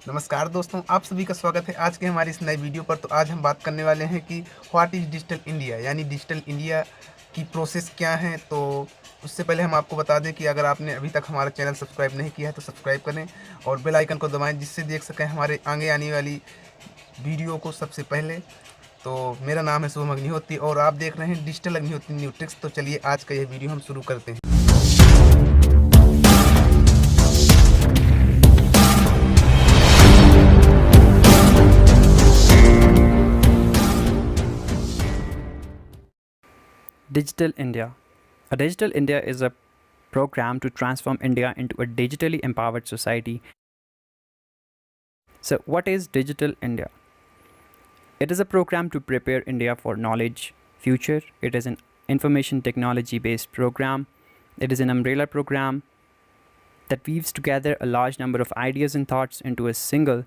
नमस्कार दोस्तों, आप सभी का स्वागत है आज के हमारी इस नई वीडियो पर। तो आज हम बात करने वाले हैं कि व्हाट इज़ डिजिटल इंडिया, यानी डिजिटल इंडिया की प्रोसेस क्या है। तो उससे पहले हम आपको बता दें कि अगर आपने अभी तक हमारा चैनल सब्सक्राइब नहीं किया है तो सब्सक्राइब करें और बेल आइकन को दबाएं, जिससे देख सकें हमारे आगे आने वाली वीडियो को सबसे पहले। तो मेरा नाम है शुभम अग्निहोत्री और आप देख रहे हैं डिजिटल अग्निहोत्री न्यू ट्रिक्स। तो चलिए आज का यह वीडियो हम शुरू करते हैं। Digital India. A Digital India is a program to transform India into a digitally empowered society. So, what is Digital India? It is a program to prepare India for knowledge future. It is an information technology based program. It is an umbrella program that weaves together a large number of ideas and thoughts into a single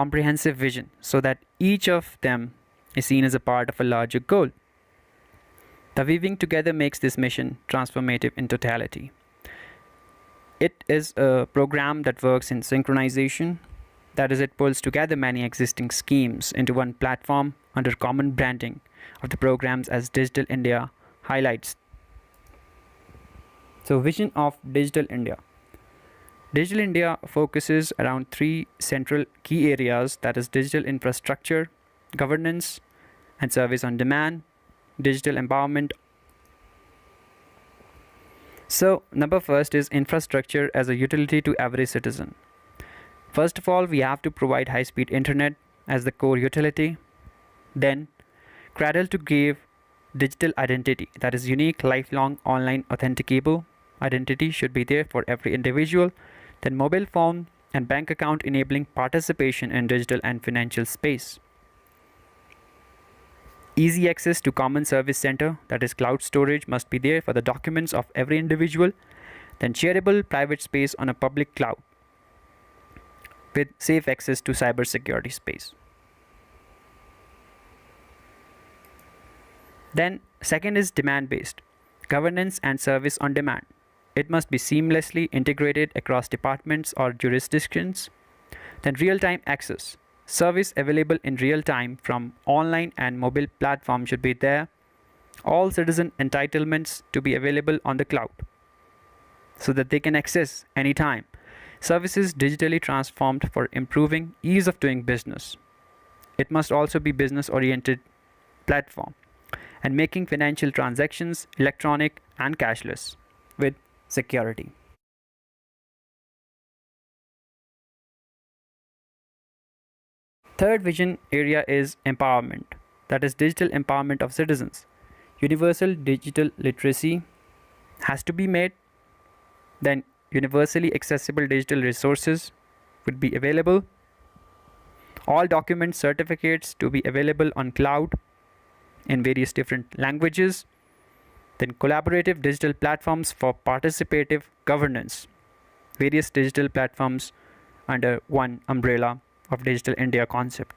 comprehensive vision so that each of them is seen as a part of a larger goal. The weaving together makes this mission transformative in totality. It is a program that works in synchronization. That is, it pulls together many existing schemes into one platform under common branding of the programs as Digital India highlights. So, vision of Digital India. Digital India focuses around three central key areas, that is digital infrastructure, governance and service on demand, digital empowerment. So, number first is infrastructure as a utility to every citizen. First of all, we have to provide high speed internet as the core utility. Then, cradle to grave digital identity, that is unique, lifelong, online, authenticable identity should be there for every individual. Then, mobile phone and bank account enabling participation in digital and financial space. Easy access to common service center, that is cloud storage, must be there for the documents of every individual. Then shareable private space on a public cloud with safe access to cybersecurity space. Then second is demand based governance and service on demand. It must be seamlessly integrated across departments or jurisdictions. Then real time access, service available in real time from online and mobile platforms should be there. All citizen entitlements to be available on the cloud so that they can access anytime. Services digitally transformed for improving ease of doing business. It must also be business oriented platform and making financial transactions electronic and cashless with security. Third vision area is empowerment, that is digital empowerment of citizens. Universal digital literacy has to be made. Then universally accessible digital resources would be available. All document certificates to be available on cloud in various different languages. Then collaborative digital platforms for participative governance. Various digital platforms under one umbrella of Digital India concept.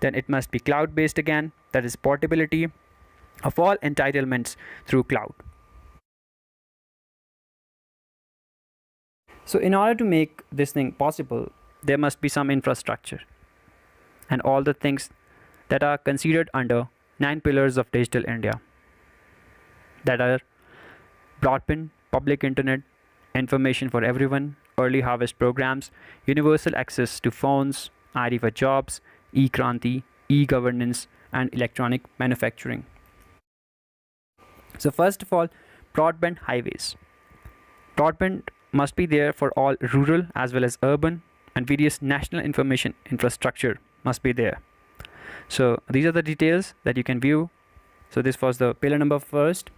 Then it must be cloud based again, that is portability of all entitlements through cloud. So, in order to make this thing possible, there must be some infrastructure and all the things that are considered under 9 pillars of Digital India, that are broadband, public internet, information for everyone, early harvest programs, universal access to phones, ID for jobs, e-Kranti, e-governance, and electronic manufacturing. So first of all, broadband highways. Broadband must be there for all rural as well as urban, and various national information infrastructure must be there. So these are the details that you can view. So this was the pillar number first.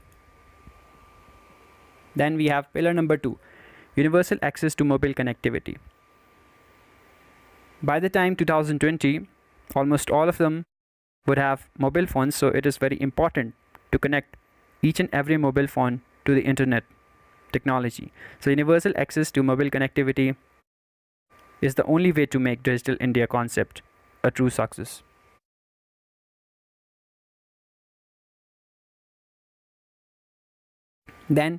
Then we have pillar number 2, universal access to mobile connectivity. By the time 2020, almost all of them would have mobile phones, so it is very important to connect each and every mobile phone to the internet technology. So universal access to mobile connectivity is the only way to make Digital India concept a true success. Then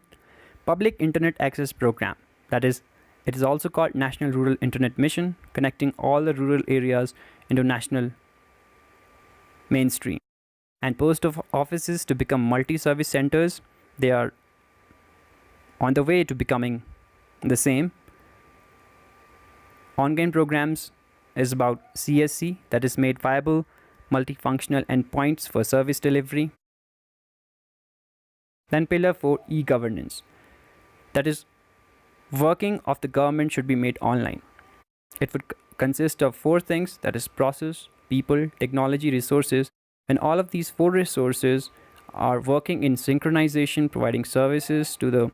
public internet access program, that is It is also called National Rural Internet Mission, connecting all the rural areas into national mainstream. And post offices to become multi-service centers, they are on the way to becoming the same. Ongoing programs is about CSC, that is made viable multifunctional endpoints for service delivery. Then pillar 4, e-governance, that is working of the government should be made online. It would consist of 4 things, that is process, people, technology, resources, and all of these 4 resources are working in synchronization, providing services to the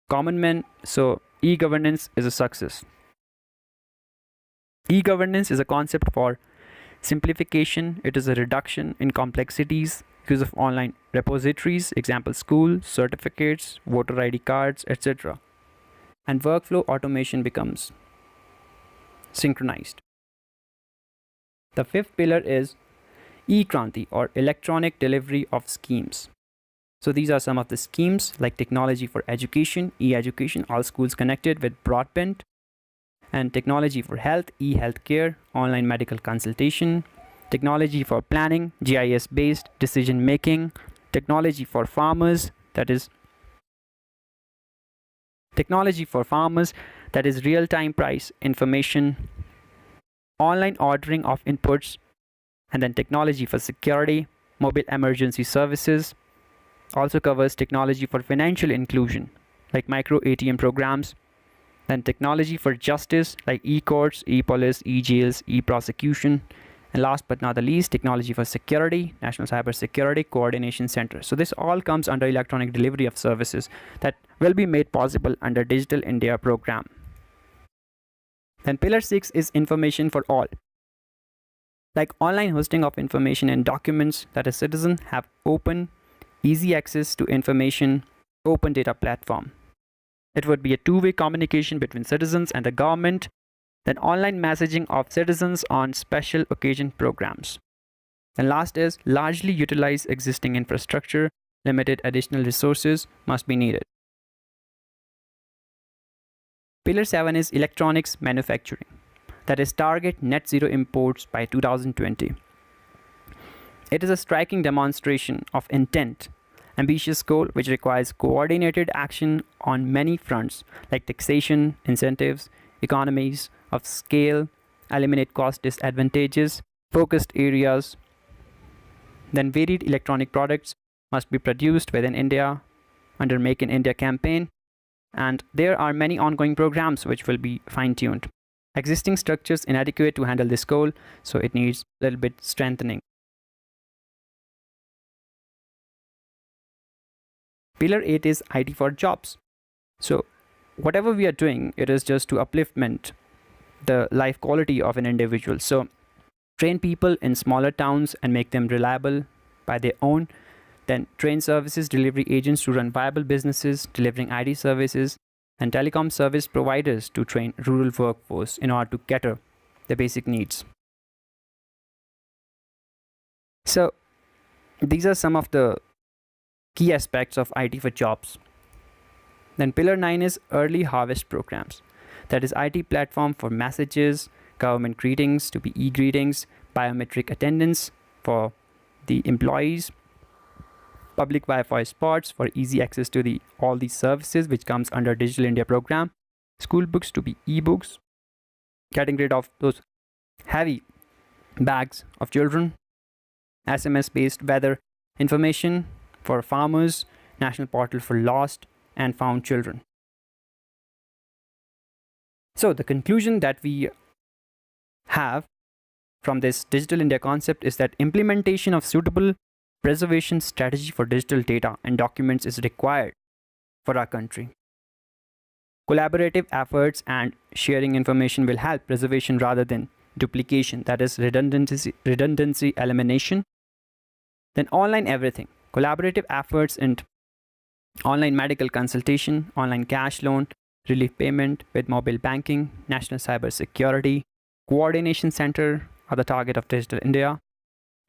common man. So e-governance is a success. E-governance is a concept for simplification. It is a reduction in complexities, use of online repositories, example school, certificates, voter ID cards, etc. And workflow automation becomes synchronized. The 5th pillar is e-kranti, or electronic delivery of schemes. So these are some of the schemes like technology for education, e-education, all schools connected with broadband, and technology for health, e-healthcare, online medical consultation, technology for planning, GIS-based decision making, technology for farmers, that is real-time price information, online ordering of inputs, and then technology for security, mobile emergency services. Also covers technology for financial inclusion like micro ATM programs, then technology for justice like e-courts, e-police, e-jails, e-prosecution, and last but not the least, technology for security, National Cyber Security Coordination Center. So this all comes under electronic delivery of services that will be made possible under Digital India program. Then pillar 6 is information for all, like online hosting of information and documents, that a citizen have open, easy access to information, open data platform. It would be a two-way communication between citizens and the government. Then online messaging of citizens on special occasion programs. And last is largely utilize existing infrastructure, limited additional resources must be needed. Pillar 7 is electronics manufacturing, that is target net zero imports by 2020. It is a striking demonstration of intent, ambitious goal which requires coordinated action on many fronts like taxation, incentives, economies of scale, eliminate cost disadvantages, focused areas. Then varied electronic products must be produced within India under Make in India campaign, and there are many ongoing programs which will be fine-tuned. Existing structures inadequate to handle this goal, so it needs a little bit strengthening. Pillar 8 is IT for jobs. So whatever we are doing, it is just to upliftment the life quality of an individual. So train people in smaller towns and make them reliable by their own. Then train services delivery agents to run viable businesses delivering IT services, and telecom service providers to train rural workforce in order to cater the basic needs. So these are some of the key aspects of IT for jobs. Then pillar 9 is early harvest programs, that is IT platform for messages, government greetings to be e-greetings, biometric attendance for the employees, public Wi-Fi spots for easy access to all these services which comes under Digital India program, school books to be e-books, getting rid of those heavy bags of children, SMS-based weather information for farmers, national portal for lost and found children. So the conclusion that we have from this Digital India concept is that implementation of suitable preservation strategy for digital data and documents is required for our country. Collaborative efforts and sharing information will help preservation rather than duplication, that is redundancy elimination. Then online everything, collaborative efforts in online medical consultation, online cash loan, relief payment with mobile banking, national cyber security, coordination center are the target of Digital India.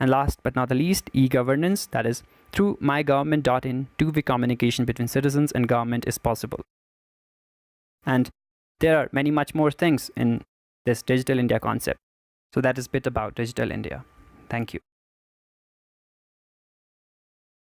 And last but not the least, e-governance, that is through mygovernment.in, two-way communication between citizens and government is possible. And There are many much more things in this digital India concept. So that is a bit about digital India. Thank you.